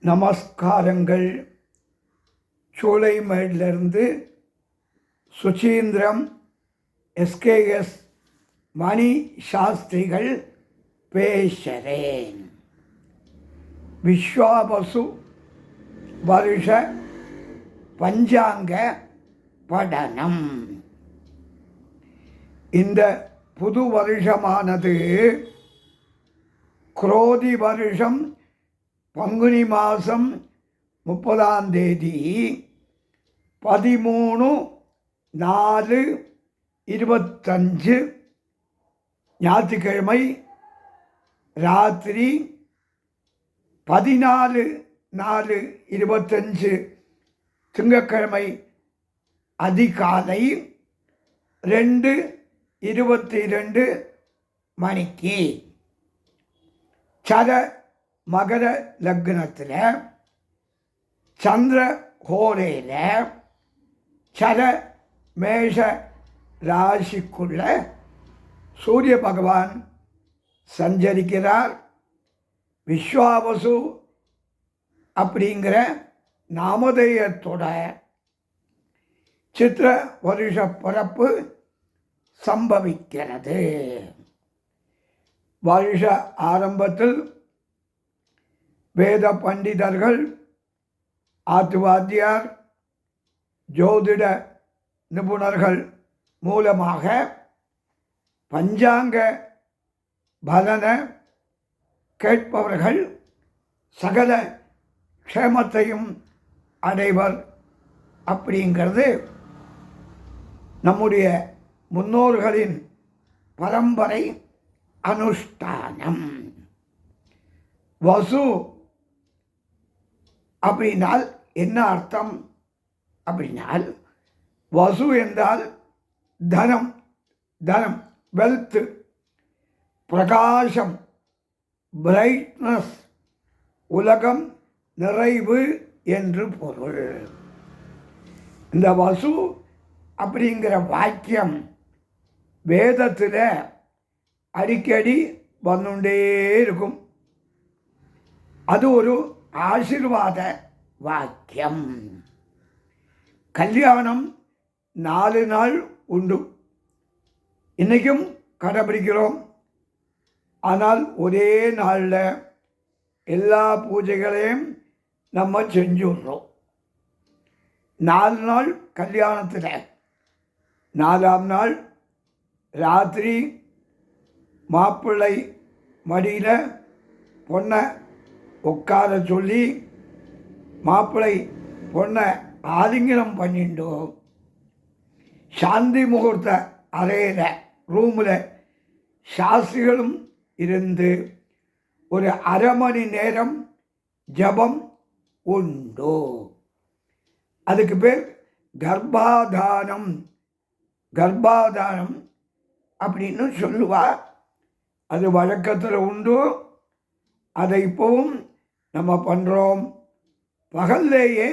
நமஸ்காரங்கள். சூளைமேடிலிருந்து சுசீந்திரம் எஸ்கேஎஸ் மணி சாஸ்திரிகள் பேசுகிறேன். விஸ்வாவசு வருஷ பஞ்சாங்க படனம். இந்த புது வருஷமானது குரோதி வருஷம் பங்குனி மாதம் 30ஆம் தேதி 13/4/25 ஞாயிற்றுக்கிழமை ராத்திரி 14/4/25 திங்கட்கிழமை அதிகாலை 2:22 மணிக்கு சர மகர லக்னத்தில் சந்திர ஹோரையில் சர மேஷ ராசிக்குள்ள சூரிய பகவான் சஞ்சரிக்கிறார். விஸ்வாவசு அப்படிங்கிற நாமதேயத்தோட சித்திர வருஷ பிறப்பு சம்பவிக்கிறது. வருஷ ஆரம்பத்தில் வேத பண்டிதர்கள், ஆத்துவாத்தியார், ஜோதிட நிபுணர்கள் மூலமாக பஞ்சாங்க பலன கேட்பவர்கள் சகல க்ஷேமத்தையும் அடைவர் அப்படிங்கிறது நம்முடைய முன்னோர்களின் பரம்பரை அனுஷ்டானம். வசு அப்படின்னால் என்ன அர்த்தம் அப்படின்னால், வசு என்றால் தனம், தனம், வெல்த், பிரகாசம், பிரைட்னஸ், உலகம், நிறைவு என்று பொருள். இந்த வசு அப்படிங்கிற வாக்கியம் வேதத்தில் அடிக்கடி வந்துட்டே இருக்கும். அது ஒரு ஆசீர்வாத வாக்கியம். கல்யாணம் 4 நாள் உண்டு, இன்றைக்கும் கடைபிடிக்கிறோம். ஆனால் ஒரே நாளில் எல்லா பூஜைகளையும் நம்ம செஞ்சுடுறோம். 4 நாள் கல்யாணத்தில் 4ஆம் நாள் ராத்திரி மாப்பிள்ளை மடியில் பொண்ணை உட்கார சொல்லி மாப்பிள்ளை பொண்ணை ஆலிங்கனம் பண்ணிட்டோம். சாந்தி முகூர்த்த அறையில் ரூமில் சாஸ்திரிகளும் இருந்து ஒரு அரை மணி நேரம் ஜபம் உண்டு. அதுக்கு பேர் கர்ப்பாதானம். கர்ப்பாதானம் அப்படின்னு சொல்லுவா. அது வழக்கத்தில் உண்டு. அதை இப்போவும் நம்ம பண்ணுறோம். பகல்லேயே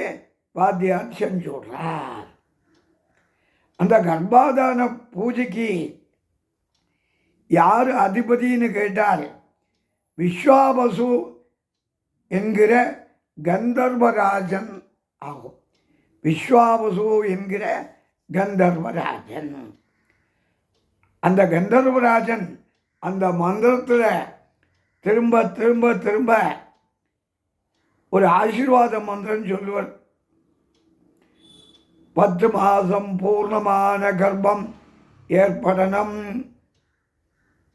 வாத்தியார் செஞ்சு விடுறார். அந்த கர்ப்பாதான பூஜைக்கு யார் அதிபதினு கேட்டால் விஸ்வாவசு என்கிற கந்தர்வராஜன் ஆகும். விஸ்வாவசு என்கிற கந்தர்வராஜன். அந்த கந்தர்வராஜன் அந்த மந்திரத்தில் திரும்ப திரும்ப திரும்ப ஒரு ஆசீர்வாத மந்திரம் சொல்லுவார். 10 மாதம் பூர்ணமான கர்ப்பம் ஏற்படணும்,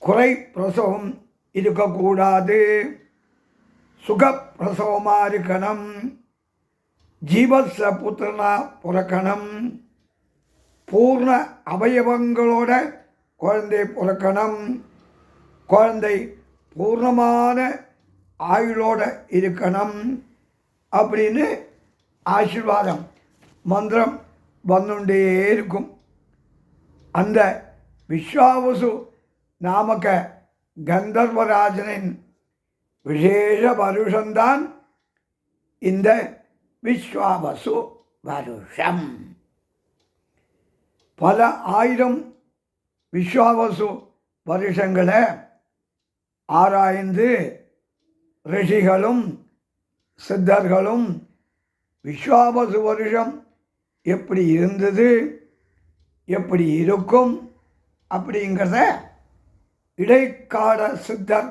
குறை பிரசவம் இருக்கக்கூடாது, சுகப்பிரசவமாக இருக்கணும், ஜீவச புத்திரனா பிறக்கணும், பூர்ண அவயவங்களோட குழந்தை பிறக்கணும், குழந்தை பூர்ணமான ஆயுளோட இருக்கணும் அப்படின்னு ஆசீர்வாதம் மந்திரம் வந்துட்டே இருக்கும். அந்த விஸ்வாவசு நாமக கந்தர்வராஜனின் விசேஷ வருஷம்தான் இந்த விஸ்வாவசு வருஷம். பல ஆயிரம் விஸ்வாவசு வருஷங்களை ஆராய்ந்து ரிஷிகளும் சித்தர்களும் விஸ்வாவசு வருஷம் எப்படி இருந்தது, எப்படி இருக்கும் அப்படிங்கிறத இடைக்கால சித்தர்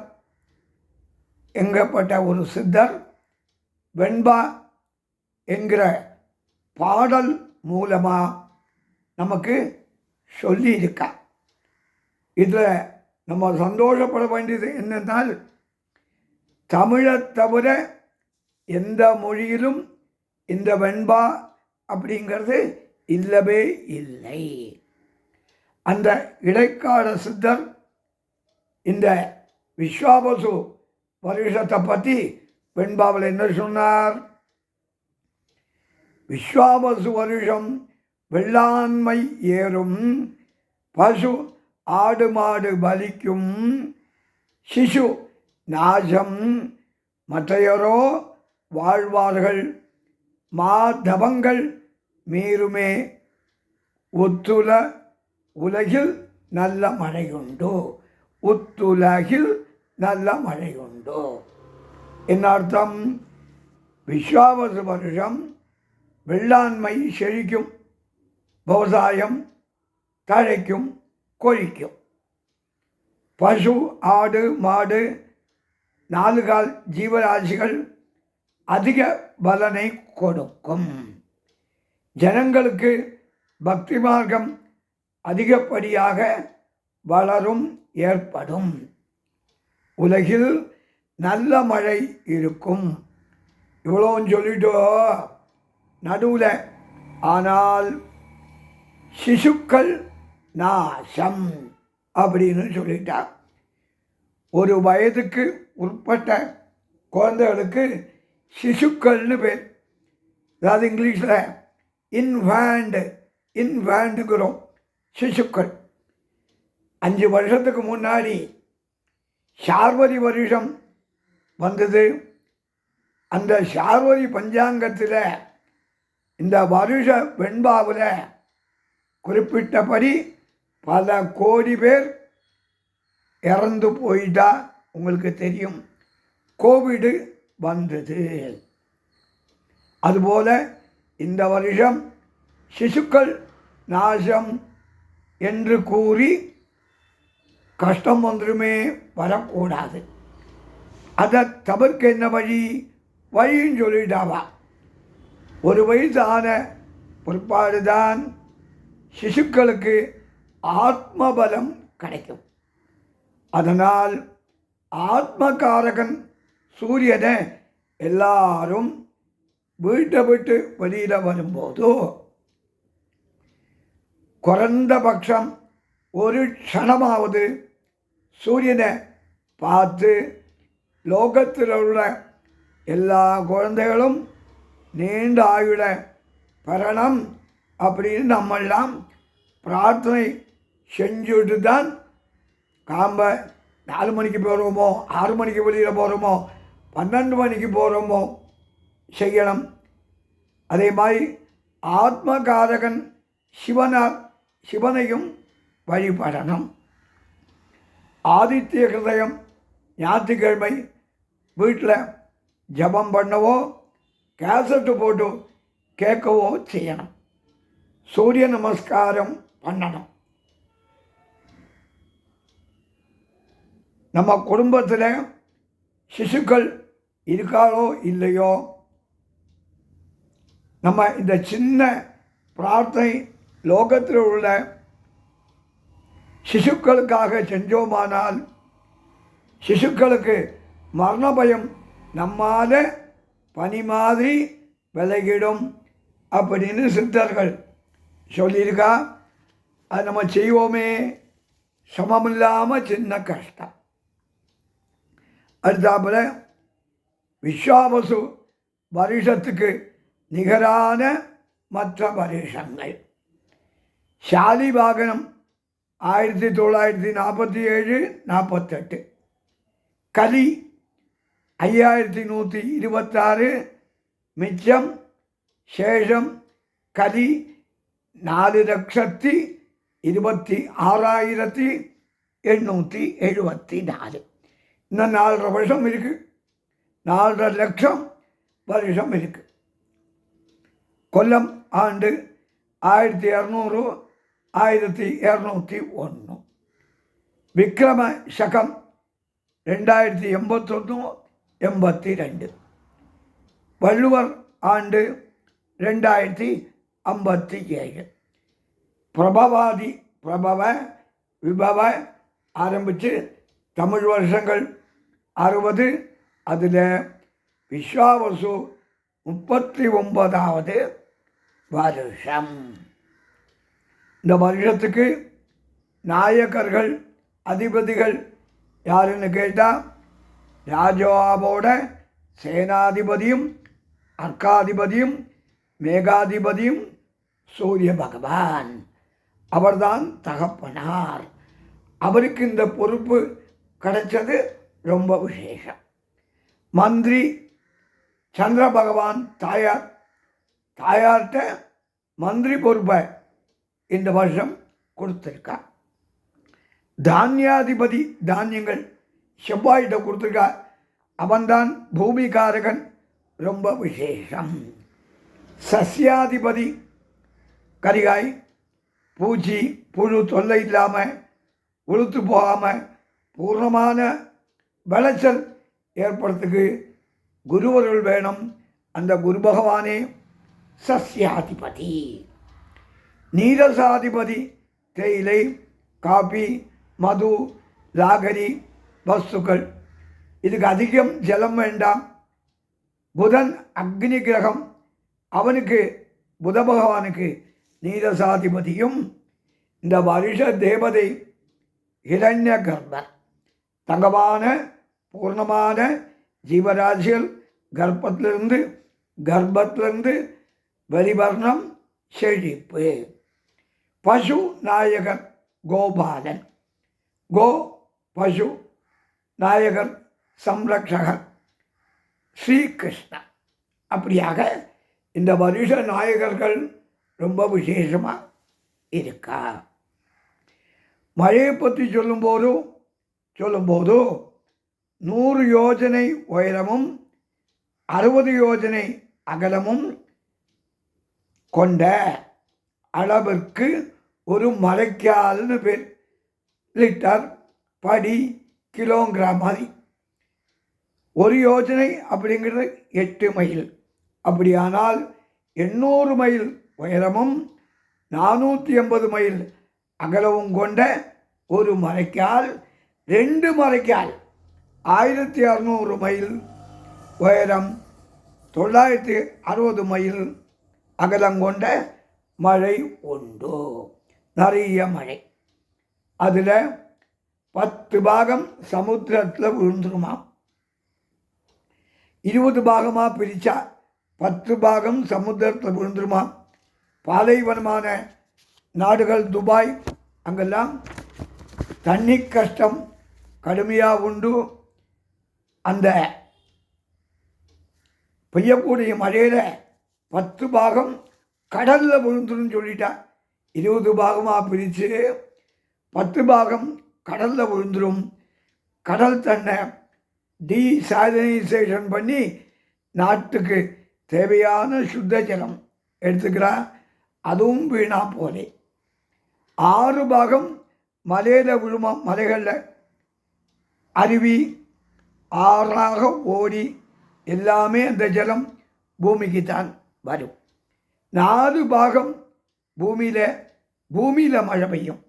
எங்கப்பட்ட ஒரு சித்தர் வெண்பா என்கிற பாடல் மூலமாக நமக்கு சொல்லியிருக்கா. இதில் நம்ம சந்தோஷப்பட வேண்டியது என்னென்னால், தமிழை தவிர எந்த மொழியிலும் இந்த வெண்பா அப்படிங்கிறது இல்லவே இல்லை. அந்த இடைக்கால சித்தர் இந்த விஸ்வாவசு வருஷத்தை பற்றி வெண்பாவில் என்ன சொன்னார்? விஸ்வாவசு வருஷம் வெள்ளாண்மை ஏறும், பசு ஆடு மாடு பலிக்கும், சிசு நாசம், மற்றையரோ வாழ்வார்கள், மாதவங்கள் மீறுமே, ஒத்துல உலகில் நல்ல மழையுண்டோ, ஒத்துலகில் நல்ல மழையுண்டோ. என்ன அர்த்தம்? விஸ்வாவசு வருஷம் வெள்ளாண்மை செழிக்கும், விவசாயம் தழைக்கும், கொழிக்கும். பசு ஆடு மாடு நாலுகால் ஜீவராசிகள் அதிக பலனை கொடுக்கும். ஜனங்களுக்கு பக்தி மார்க்கம் அதிகப்படியாக வளரும், ஏற்படும். உலகில் நல்ல மழை இருக்கும். இவ்வளோ சொல்லிட்டோ நடுவில், ஆனால் சிசுக்கள் நாசம் அப்படின்னு சொல்லிட்டார். ஒரு வயதுக்கு உட்பட்ட குழந்தைகளுக்கு சிசுக்கள்னு பேர். அதாவது இங்கிலீஷில் இன்ஃபேண்டுங்கிறோம், சிசுக்கள். 5 வருஷத்துக்கு முன்னாடி சார்வரி வருஷம் வந்தது. அந்த சார்வரி பஞ்சாங்கத்தில் இந்த வருஷ வெண்பாவில் குறிப்பிட்டபடி பல கோடி பேர் இறந்து போயிட்டா. உங்களுக்கு தெரியும், கோவிடு வந்தது. அதுபோல் இந்த வருஷம் சிசுக்கள் நாசம் என்று கூறி கஷ்டம் ஒன்றுமே வரக்கூடாது. அதை தவிர்க்க என்ன வழின்னு சொல்லிட்டாவா. ஒரு வயசான பிற்பாடுதான் சிசுக்களுக்கு ஆத்மபலம் கிடைக்கும். அதனால் ஆத்மகாரகன் சூரியனை எல்லாரும் வீட்டை விட்டு வெளியில் வரும்போதோ குறைந்தபட்சம் ஒரு க்ஷணமாவது சூரியனை பார்த்து லோகத்தில் உள்ள எல்லா குழந்தைகளும் நீண்ட ஆயுள பெறணும் அப்படின்னு நம்மெல்லாம் பிரார்த்தனை செஞ்சுட்டு தான் காம்ப 4 மணிக்கு போகிறோமோ, 6 மணிக்கு வெளியில் போகிறோமோ, 12 மணிக்கு போகிறோமோ செய்யணும். அதே மாதிரி ஆத்மகாரகன் சிவனையும் வழிபடணும். ஆதித்ய ஹிருதயம் ஞாயிற்றுக்கிழமை வீட்டில் ஜபம் பண்ணவோ கேசட்டு போட்டு கேட்கவோ செய்யணும். சூரிய நமஸ்காரம் பண்ணணும். நம்ம குடும்பத்தில் சிசுக்கள் இருக்காளோ இல்லையோ, நம்ம இந்த சின்ன பிரார்த்தனை லோகத்தில் உள்ள சிசுக்களுக்காக செஞ்சோமானால் சிசுக்களுக்கு மரண பயம் நம்மால பனி மாதிரி விலகிடும் அப்படின்னு சித்தர்கள் சொல்லியிருக்கா. அது நம்ம செய்வோமே, சமமில்லாமல் சின்ன கஷ்டம். அடுத்தாப்புல விஸ்வாவசு வருஷத்துக்கு நிகரான மற்ற வருஷங்கள். சாலிவாகனம் 1947-48, கலி 5126, மிச்சம் சேஷம் கலி 4,26,874. இன்னும் 4.5 வருஷம் இருக்குது. 4.5 லட்சம் வருஷம் இருக்கு. கொல்லம் ஆண்டு 1200 1201. விக்ரம சகம் 2081 82. வள்ளுவர் ஆண்டு 2057. பிரபவ விபவ ஆரம்பித்து தமிழ் வருஷங்கள் 60. அதில் விஸ்வாவசு 39வது வருஷம். இந்த வருஷத்துக்கு நாயகர்கள் அதிபதிகள் யாருன்னு கேட்டால் ராஜாவோட சேனாதிபதியும் அர்க்காதிபதியும் மேகாதிபதியும் சூரிய பகவான். அவர்தான் தகப்பனார். அவருக்கு இந்த பொறுப்பு கிடைச்சது ரொம்ப விசேஷம். மந்திரி சந்திர பகவான் தாயார்கிட்ட மந்திரி பொறுப்பை இந்த வருஷம் கொடுத்துருக்கா. தானியாதிபதி தானியங்கள் செவ்வாயிட்ட கொடுத்துருக்கா. அவன்தான் பூமிகாரகன், ரொம்ப விசேஷம். சஸ்யாதிபதி கரிகாய் பூச்சி புழு தொல்லை இல்லாமல் உளுத்து போகாமல் பூர்ணமான விளைச்சல் ஏற்படுறதுக்கு குருவருள் வேணும். அந்த குரு பகவானே சஸ்யாதிபதி. நீரசாதிபதி தேயிலை, காபி, மது, லாகரி வஸ்துக்கள். இதுக்கு அதிகம் ஜலம் வேண்டாம். புதன் அக்னி கிரகம். அவனுக்கு புத பகவானுக்கு நீரசாதிபதியும். இந்த வருஷ தேவதை ஹிரண்ய கர்ப்பர். தங்கமான பூர்ணமான ஜீவராசிகள் கர்ப்பத்திலிருந்து வெளிவர்ணம் செழிப்பு. பசு நாயகர் கோபாலன். பசு நாயகர் சம்ரக்ஷகர் ஸ்ரீகிருஷ்ணன். அப்படியாக இந்த வருஷ நாயகர்கள் ரொம்ப விசேஷமாக இருக்கா. மழையை பற்றி சொல்லும்போது 100 யோஜனை உயரமும் 60 யோஜனை அகலமும் கொண்ட அளவிற்கு ஒரு மழைக்கால்னு பேர். லிட்டர், படி, கிலோங்கிராம் மாதிரி. 1 யோஜனை அப்படிங்கிறது 8 மைல். அப்படியானால் 800 மைல் உயரமும் 480 மைல் அகலவும் கொண்ட ஒரு மரைக்கால், 2 மரைக்கால் 1600 மைல் உயரம் 960 மைல் அகலம் கொண்ட மழை உண்டு. நிறைய மழை. அதில் 10 பாகம் சமுத்திரத்தில் விழுந்துருமாம். 20 பாகமாக பிரித்தா 10 பாகம் சமுத்திரத்தில் விழுந்துருமாம். பாலைவனமான நாடுகள் துபாய் அங்கெல்லாம் தண்ணி கஷ்டம் கடுமையாக உண்டு. அந்த பெய்யக்கூடிய மழையில் 10 பாகம் கடலில் விழுந்துருன்னு சொல்லிட்டா. 20 பாகமாக பிரித்து 10 பாகம் கடலில் விழுந்துடும். கடல் தன்னை டீசாலினைசேஷன் பண்ணி நாட்டுக்கு தேவையான சுத்த ஜலம் எடுத்துக்கிறா. அதுவும் வீணா போலே. 6 பாகம் மலையில் விழுமா. மலைகளில் அருவி ஆறாக ஓடி எல்லாமே அந்த ஜலம் பூமிக்கு தான் வரும். 4 பாகம் பூமியில் மழை பெய்யும்.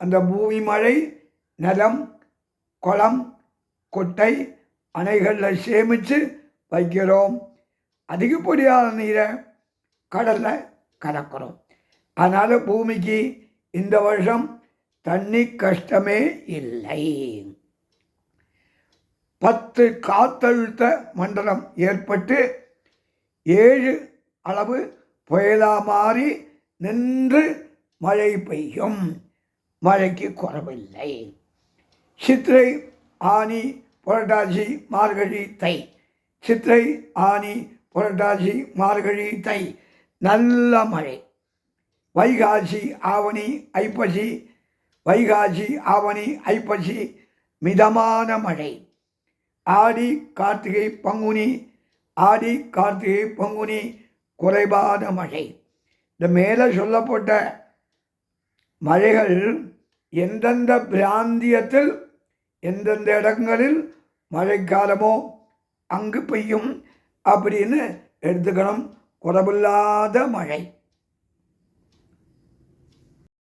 அந்த பூமி மழை நிலம், குளம், கொட்டை, அணைகளில் சேமித்து வைக்கிறோம். அதிகப்படியான நீரை கடலில் கலக்கிறோம். அதனால் பூமிக்கு இந்த வருஷம் தண்ணி கஷ்டமே இல்லை. 10 காத்தழுத்த மண்டலம் ஏற்பட்டு 7 அளவு புயலா மாறி நின்று மழை பெய்யும். மழைக்கு குறவில்லை. சித்திரை, ஆனி, புரட்டாசி, மார்கழி, தை. சித்திரை, ஆனி, புரட்டாசி, மார்கழி, தை நல்ல மழை. வைகாசி, ஆவணி, ஐப்பசி. வைகாசி, ஆவணி, ஐப்பசி மிதமான மழை. ஆடி, கார்த்திகை, பங்குனி, ஆடி கார்த்திகை பங்குனி குறைவான மழை. இந்த மேலே சொல்லப்பட்ட மழைகள் எந்தெந்த பிராந்தியத்தில் எந்தெந்த இடங்களில் மழைக்காலமோ அங்கு பெய்யும் அப்படின்னு எடுத்துக்கணும். குறைவில்லாத மழை.